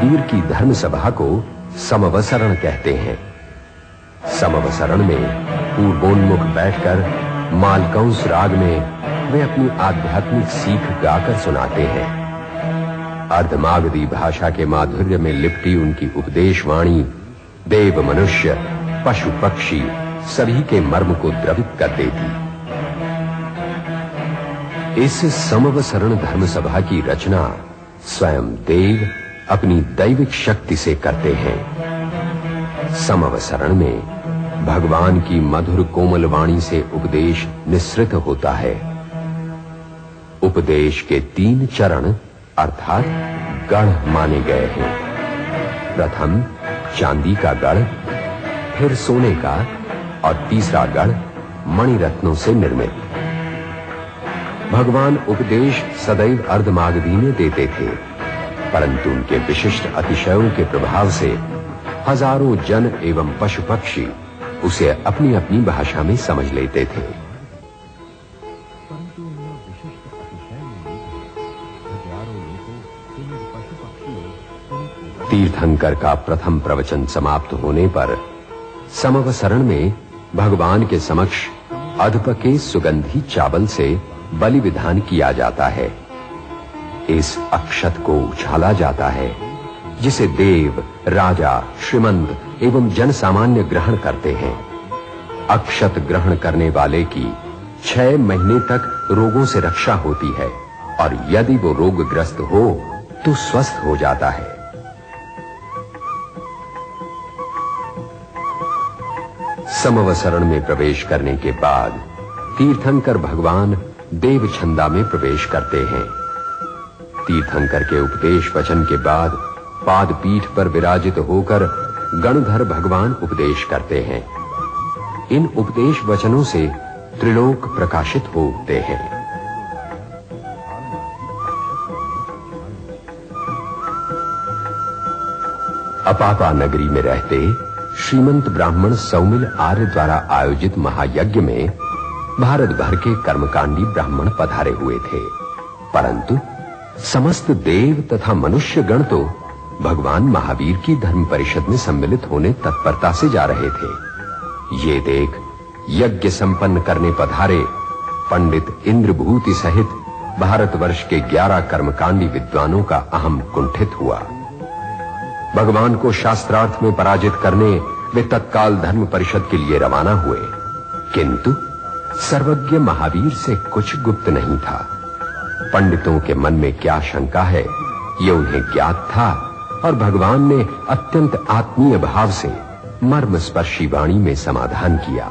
महावीर की धर्म सभा को समवसरण कहते हैं। समवसरण में पूर्वोन्मुख बैठकर मालकंस राग में वे अपनी आध्यात्मिक सीख गाकर सुनाते हैं। अर्धमागधी भाषा के माधुर्य में लिपटी उनकी उपदेश वाणी देव, मनुष्य, पशु, पक्षी सभी के मर्म को द्रवित कर देती। इस समवसरण धर्म सभा की रचना स्वयं देव अपनी दैविक शक्ति से करते हैं। समवसरण में भगवान की मधुर कोमल वाणी से उपदेश निःसृत होता है। उपदेश के 3 चरण अर्थात गढ़ माने गए हैं। प्रथम चांदी का गढ़, फिर सोने का और तीसरा गढ़ मणिरत्नों से निर्मित। भगवान उपदेश सदैव अर्धमागधी में देते थे, परंतु उनके विशिष्ट अतिशयों के प्रभाव से हजारों जन एवं पशु पक्षी उसे अपनी अपनी भाषा में समझ लेते थे। तीर्थंकर का प्रथम प्रवचन समाप्त होने पर समवसरण में भगवान के समक्ष अधप के सुगंधी चावल से बलि विधान किया जाता है। इस अक्षत को उछाला जाता है, जिसे देव, राजा, श्रीमंत एवं जन सामान्य ग्रहण करते हैं। अक्षत ग्रहण करने वाले की 6 महीने तक रोगों से रक्षा होती है और यदि वो रोगग्रस्त हो तो स्वस्थ हो जाता है। समवसरण में प्रवेश करने के बाद तीर्थंकर भगवान देवछंदा में प्रवेश करते हैं। तीर्थंकर के उपदेश वचन के बाद पाद पीठ पर विराजित होकर गणधर भगवान उपदेश करते हैं। इन उपदेश वचनों से त्रिलोक प्रकाशित हो उठते हैं। अपापा नगरी में रहते श्रीमंत ब्राह्मण सौमिल आर्य द्वारा आयोजित महायज्ञ में भारत भर के कर्मकांडी ब्राह्मण पधारे हुए थे, परंतु समस्त देव तथा मनुष्य गण तो भगवान महावीर की धर्म परिषद में सम्मिलित होने तत्परता से जा रहे थे। ये देख यज्ञ संपन्न करने पधारे पंडित इंद्रभूति सहित भारतवर्ष के 11 कर्मकांडी विद्वानों का अहम कुंठित हुआ। भगवान को शास्त्रार्थ में पराजित करने वे तत्काल धर्म परिषद के लिए रवाना हुए, किंतु सर्वज्ञ महावीर से कुछ गुप्त नहीं था। पंडितों के मन में क्या शंका है ये उन्हें ज्ञात था और भगवान ने अत्यंत आत्मीय भाव से मर्मस्पर्शी वाणी में समाधान किया।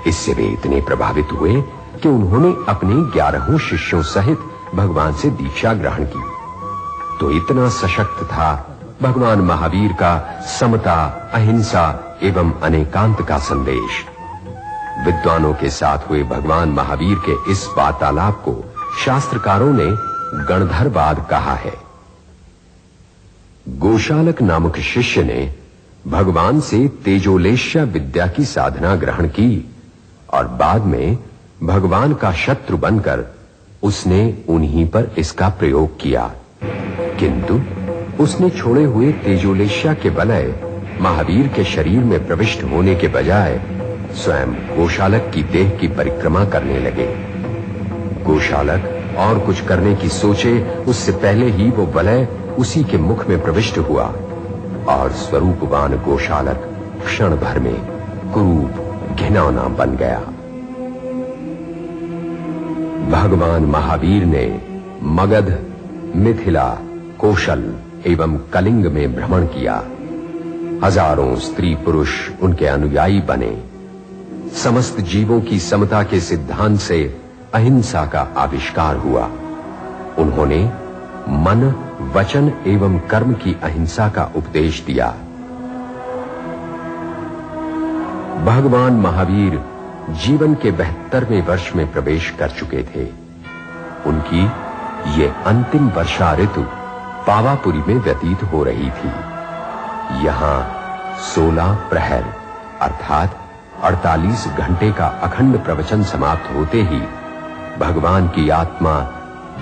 इससे वे इतने प्रभावित हुए कि उन्होंने अपने 11 शिष्यों सहित भगवान से दीक्षा ग्रहण की। तो इतना सशक्त था भगवान महावीर का समता, अहिंसा एवं अनेकांत का संदेश। विद्वानों के साथ हुए भगवान महावीर के इस वार्तालाप को शास्त्रकारों ने गणधरवाद कहा है। गोशालक नामक शिष्य ने भगवान से तेजोलेश्य विद्या की साधना ग्रहण की और बाद में भगवान का शत्रु बनकर उसने उन्हीं पर इसका प्रयोग किया, किंतु उसने छोड़े हुए तेजोलेश्य के बलय महावीर के शरीर में प्रविष्ट होने के बजाय स्वयं गोशालक की देह की परिक्रमा करने लगे। गोशालक और कुछ करने की सोचे उससे पहले ही वो बलय उसी के मुख में प्रविष्ट हुआ और स्वरूपवान गोशालक क्षण भर में कुरूप घिनौना बन गया। भगवान महावीर ने मगध, मिथिला, कौशल एवं कलिंग में भ्रमण किया। हजारों स्त्री पुरुष उनके अनुयायी बने। समस्त जीवों की समता के सिद्धांत से अहिंसा का आविष्कार हुआ। उन्होंने मन, वचन एवं कर्म की अहिंसा का उपदेश दिया। भगवान महावीर जीवन के 72वें वर्ष में प्रवेश कर चुके थे। उनकी ये अंतिम वर्षा ऋतु पावापुरी में व्यतीत हो रही थी। यहां 16 प्रहर अर्थात 48 घंटे का अखंड प्रवचन समाप्त होते ही भगवान की आत्मा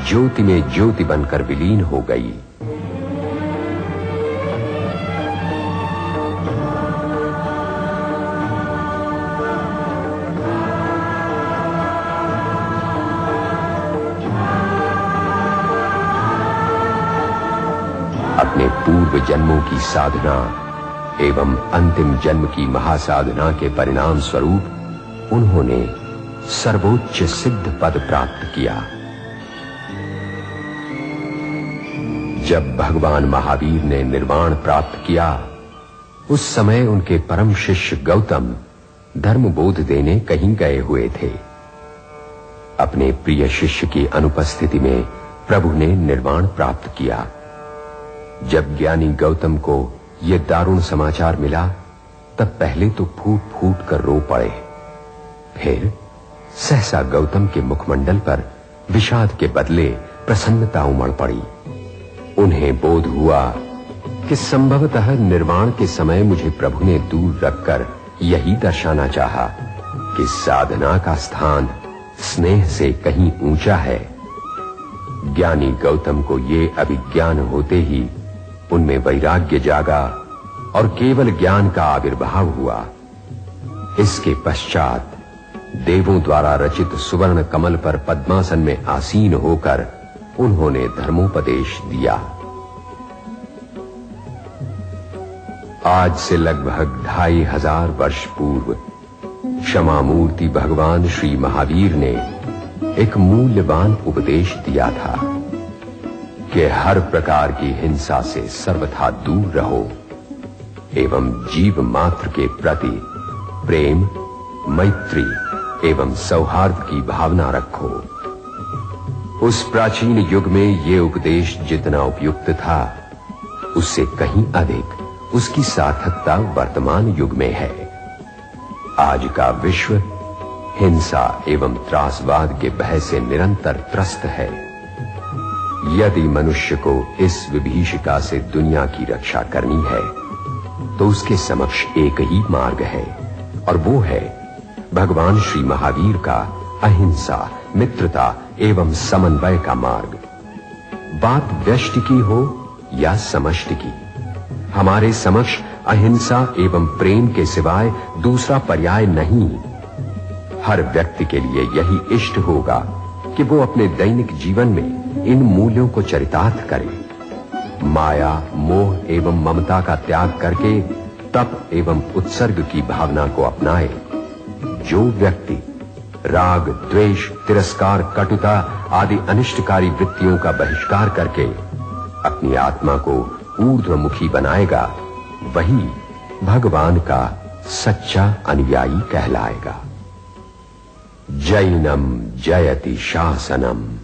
ज्योति में ज्योति बनकर विलीन हो गई। अपने पूर्व जन्मों की साधना एवं अंतिम जन्म की महासाधना के परिणाम स्वरूप उन्होंने सर्वोच्च सिद्ध पद प्राप्त किया। जब भगवान महावीर ने निर्वाण प्राप्त किया, उस समय उनके परम शिष्य गौतम धर्म बोध देने कहीं गए हुए थे। अपने प्रिय शिष्य की अनुपस्थिति में प्रभु ने निर्वाण प्राप्त किया। जब ज्ञानी गौतम को यह दारुण समाचार मिला, तब पहले तो फूट फूट कर रो पड़े। फिर सहसा गौतम के मुखमंडल पर विषाद के बदले प्रसन्नता उमड़ पड़ी। उन्हें बोध हुआ कि संभवतः निर्वाण के समय मुझे प्रभु ने दूर रखकर यही दर्शाना चाहा कि साधना का स्थान स्नेह से कहीं ऊंचा है। ज्ञानी गौतम को ये अभिज्ञान होते ही उनमें वैराग्य जागा और केवल ज्ञान का आविर्भाव हुआ। इसके पश्चात देवों द्वारा रचित सुवर्ण कमल पर पद्मासन में आसीन होकर उन्होंने धर्मोपदेश दिया। आज से लगभग 2500 वर्ष पूर्व क्षमा मूर्ति भगवान श्री महावीर ने एक मूल्यवान उपदेश दिया था कि हर प्रकार की हिंसा से सर्वथा दूर रहो एवं जीव मात्र के प्रति प्रेम, मैत्री एवं सौहार्द की भावना रखो। उस प्राचीन युग में यह उपदेश जितना उपयुक्त था, उससे कहीं अधिक उसकी सार्थकता वर्तमान युग में है। आज का विश्व हिंसा एवं त्रासवाद के भय से निरंतर त्रस्त है। यदि मनुष्य को इस विभीषिका से दुनिया की रक्षा करनी है, तो उसके समक्ष एक ही मार्ग है, और वो है भगवान श्री महावीर का अहिंसा, मित्रता एवं समन्वय का मार्ग। बात व्यष्टि की हो या समष्टि की, हमारे समक्ष अहिंसा एवं प्रेम के सिवाय दूसरा पर्याय नहीं। हर व्यक्ति के लिए यही इष्ट होगा कि वो अपने दैनिक जीवन में इन मूल्यों को चरितार्थ करे। माया, मोह एवं ममता का त्याग करके तप एवं उत्सर्ग की भावना को अपनाए। जो व्यक्ति राग, द्वेष, तिरस्कार, कटुता आदि अनिष्टकारी वृत्तियों का बहिष्कार करके अपनी आत्मा को ऊर्ध्वमुखी बनाएगा, वही भगवान का सच्चा अनुयायी कहलाएगा। जैनम जयति शासनम।